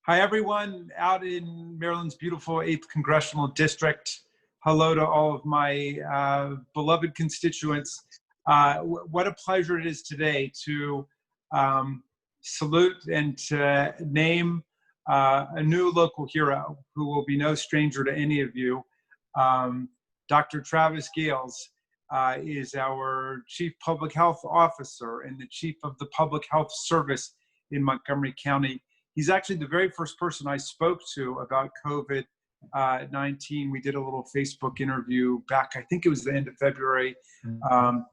Hi, everyone out in Maryland's beautiful 8th Congressional District. Hello to all of my beloved constituents. What a pleasure it is today to salute and to name a new local hero who will be no stranger to any of you. Dr. Travis Gayles is our Chief Public Health Officer and the Chief of the Public Health Service in Montgomery County. He's actually the very first person I spoke to about COVID-19. We did a little Facebook interview back, I think it was the end of February. I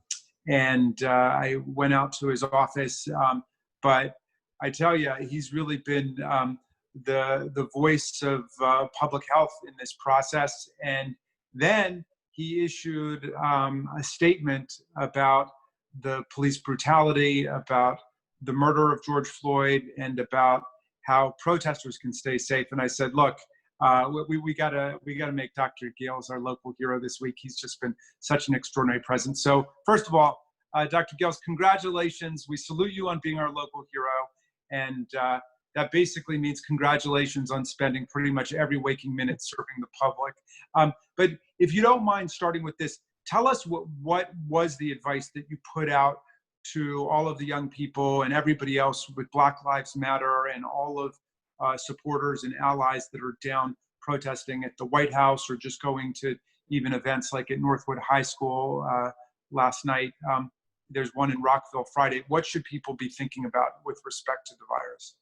went out to his office. But I tell you, he's really been the voice of public health in this process. And then he issued a statement about the police brutality, about the murder of George Floyd, and about how protesters can stay safe. And I said, look, we gotta make Dr. Gayles our local hero this week. He's just been such an extraordinary presence. So first of all, Dr. Gayles, congratulations. We salute you on being our local hero. And that basically means congratulations on spending pretty much every waking minute serving the public. But if you don't mind starting with this, tell us what was the advice that you put out to all of the young people and everybody else with Black Lives Matter and all of supporters and allies that are down protesting at the White House or just going to even events like at Northwood High School last night. There's one in Rockville Friday. What should people be thinking about with respect to the virus?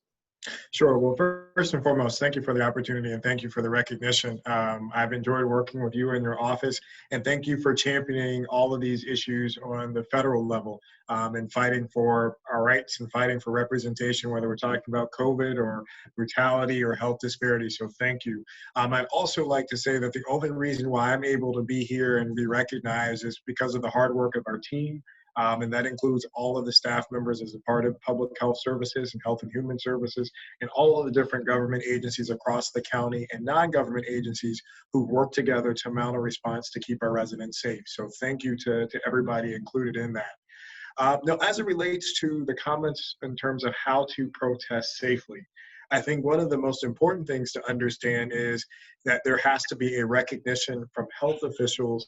Sure. Well, first and foremost, thank you for the opportunity and thank you for the recognition. I've enjoyed working with you in your office, and thank you for championing all of these issues on the federal level and fighting for our rights and fighting for representation, whether we're talking about COVID or brutality or health disparity. So thank you. I'd also like to say that the only reason why I'm able to be here and be recognized is because of the hard work of our team. And that includes all of the staff members as a part of public health services and health and human services and all of the different government agencies across the county and non-government agencies who work together to mount a response to keep our residents safe. So thank you to everybody included in that. Now, as it relates to the comments in terms of how to protest safely, I think one of the most important things to understand is that there has to be a recognition from health officials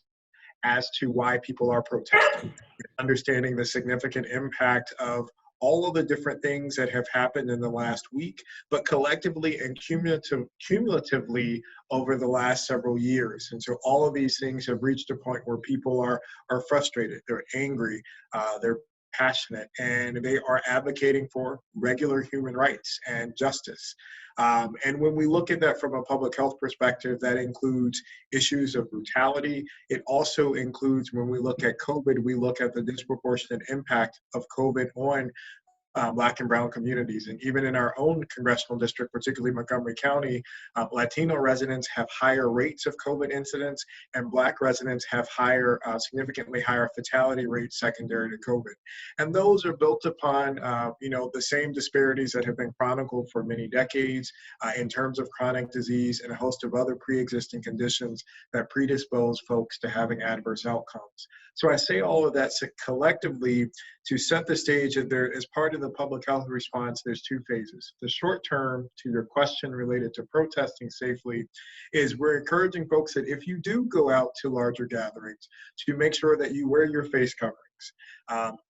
as to why people are protesting, understanding the significant impact of all of the different things that have happened in the last week, but collectively and cumulatively over the last several years. And so all of these things have reached a point where people are frustrated, they're angry, they're passionate, and they are advocating for regular human rights and justice. And when we look at that from a public health perspective, that includes issues of brutality. It also includes, when we look at COVID, we look at the disproportionate impact of COVID on Black and Brown communities. And even in our own congressional district, particularly Montgomery County, Latino residents have higher rates of COVID incidents, and Black residents have significantly higher fatality rates secondary to COVID. And those are built upon, the same disparities that have been chronicled for many decades in terms of chronic disease and a host of other pre-existing conditions that predispose folks to having adverse outcomes. So I say all of that collectively to set the stage that there, as part of the public health response, there's two phases. The short term, to your question related to protesting safely, is we're encouraging folks that if you do go out to larger gatherings, to make sure that you wear your face coverings.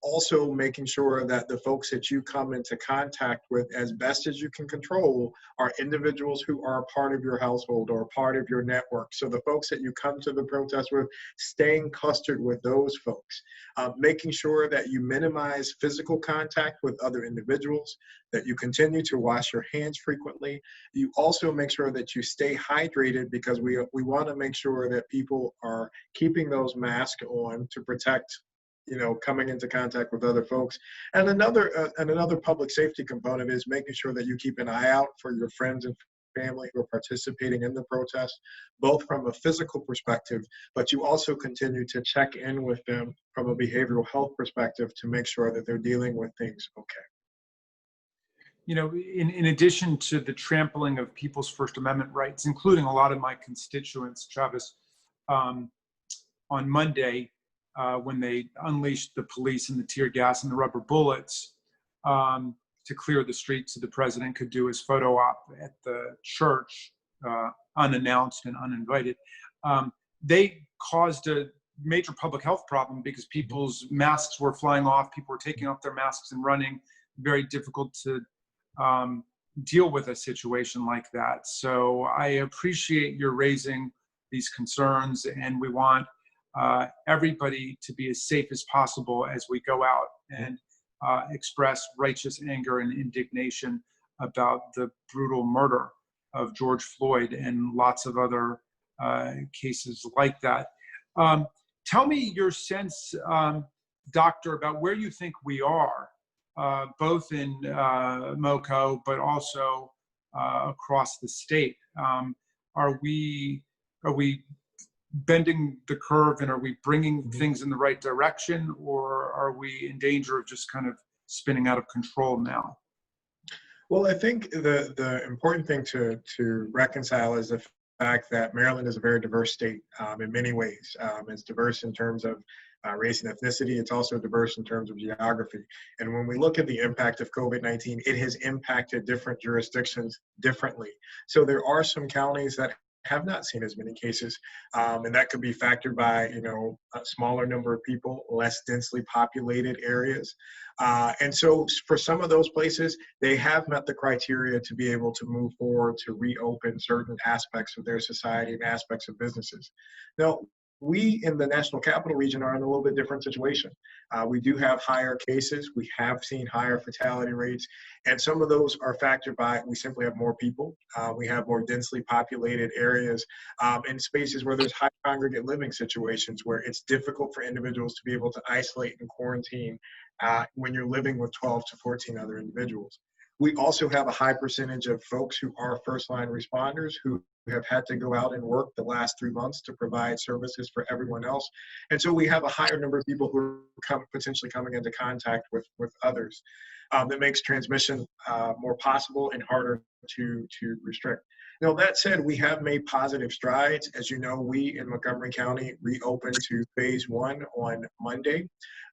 Also making sure that the folks that you come into contact with as best as you can control are individuals who are a part of your household or part of your network. So the folks that you come to the protest with, staying clustered with those folks. Making sure that you minimize physical contact with other individuals, that you continue to wash your hands frequently. You also make sure that you stay hydrated, because we want to make sure that people are keeping those masks on to protect coming into contact with other folks. And another public safety component is making sure that you keep an eye out for your friends and family who are participating in the protest, both from a physical perspective, but you also continue to check in with them from a behavioral health perspective to make sure that they're dealing with things okay. In addition to the trampling of people's First Amendment rights, including a lot of my constituents, Travis, on Monday, when they unleashed the police and the tear gas and the rubber bullets, to clear the street so the president could do his photo op at the church, unannounced and uninvited. They caused a major public health problem because people's masks were flying off. People were taking off their masks and running. Very difficult to deal with a situation like that. So I appreciate your raising these concerns, and we want everybody to be as safe as possible as we go out and express righteous anger and indignation about the brutal murder of George Floyd and lots of other cases like that. Tell me your sense, Doctor, about where you think we are, both in MoCo, but also across the state. Are we bending the curve, and are we bringing things in the right direction, or are we in danger of just kind of spinning out of control now? Well, I think the important thing to reconcile is the fact that Maryland is a very diverse state in many ways. It's diverse in terms of race and ethnicity. It's also diverse in terms of geography. And when we look at the impact of COVID-19, it has impacted different jurisdictions differently. So there are some counties that have not seen as many cases, and that could be factored by, you know, a smaller number of people, less densely populated areas. And so for some of those places, they have met the criteria to be able to move forward to reopen certain aspects of their society and aspects of businesses. Now, we in the National Capital Region are in a little bit different situation. We do have higher cases. We have seen higher fatality rates. And some of those are factored by, we simply have more people. We have more densely populated areas and spaces where there's high congregate living situations where it's difficult for individuals to be able to isolate and quarantine when you're living with 12 to 14 other individuals. We also have a high percentage of folks who are first-line responders who have had to go out and work the last 3 months to provide services for everyone else. And so we have a higher number of people who are potentially coming into contact with others. That makes transmission more possible and harder to restrict. Now, that said, we have made positive strides. As you know, we in Montgomery County reopened to phase 1 on Monday.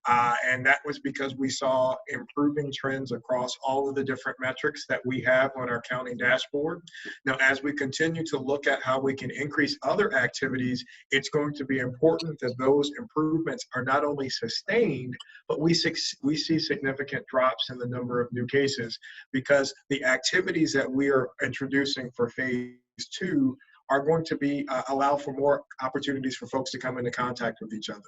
And that was because we saw improving trends across all of the different metrics that we have on our county dashboard. Now, as we continue to look at how we can increase other activities, it's going to be important that those improvements are not only sustained, but we see significant drops in the number of new cases, because the activities that we are introducing for phase 2 are going to be allow for more opportunities for folks to come into contact with each other.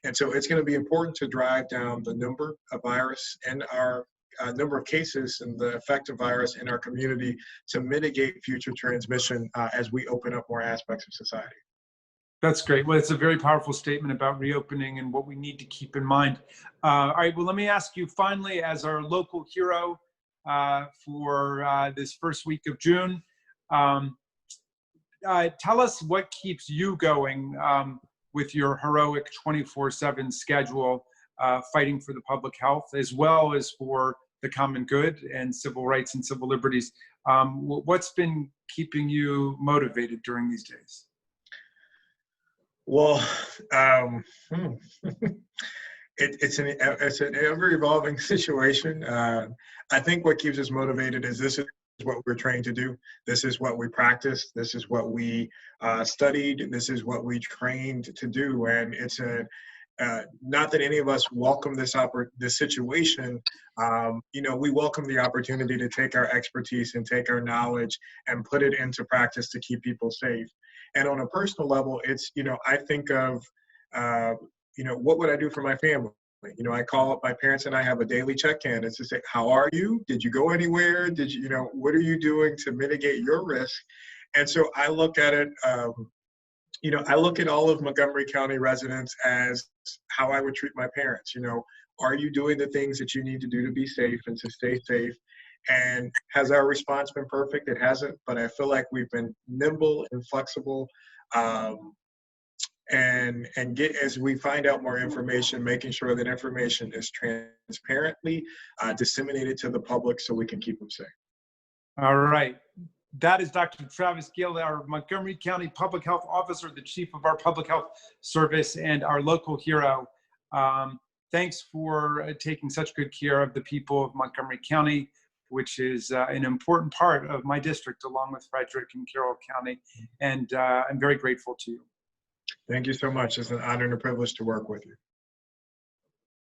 And so it's going to be important to drive down the number of virus and our number of cases and the effect of virus in our community to mitigate future transmission as we open up more aspects of society. That's great. Well, it's a very powerful statement about reopening and what we need to keep in mind. All right, well, let me ask you finally, as our local hero for this first week of June, tell us what keeps you going with your heroic 24/7 schedule, fighting for the public health, as well as for the common good and civil rights and civil liberties. What's been keeping you motivated during these days? Well, it's an ever-evolving situation. I think what keeps us motivated is this is what we're trained to do. This is what we practice. This is what we studied. This is what we trained to do. And it's not that any of us welcome this situation. You know, we welcome the opportunity to take our expertise and take our knowledge and put it into practice to keep people safe. And on a personal level, it's, you know, I think of, you know, what would I do for my family? You know, I call up my parents and I have a daily check-in. It's to say, how are you? Did you go anywhere? Did you, you know, what are you doing to mitigate your risk? And so I look at it, you know, I look at all of Montgomery County residents as how I would treat my parents. You know, are you doing the things that you need to do to be safe and to stay safe? And has our response been perfect? It hasn't, but I feel like we've been nimble and flexible. And get, as we find out more information, making sure that information is transparently disseminated to the public so we can keep them safe. All right. That is Dr. Travis Gayles, our Montgomery County Public Health Officer, the Chief of our Public Health Service, and our local hero. Thanks for taking such good care of the people of Montgomery County. which is an important part of my district, along with Frederick and Carroll County. And I'm very grateful to you. Thank you so much. It's an honor and a privilege to work with you.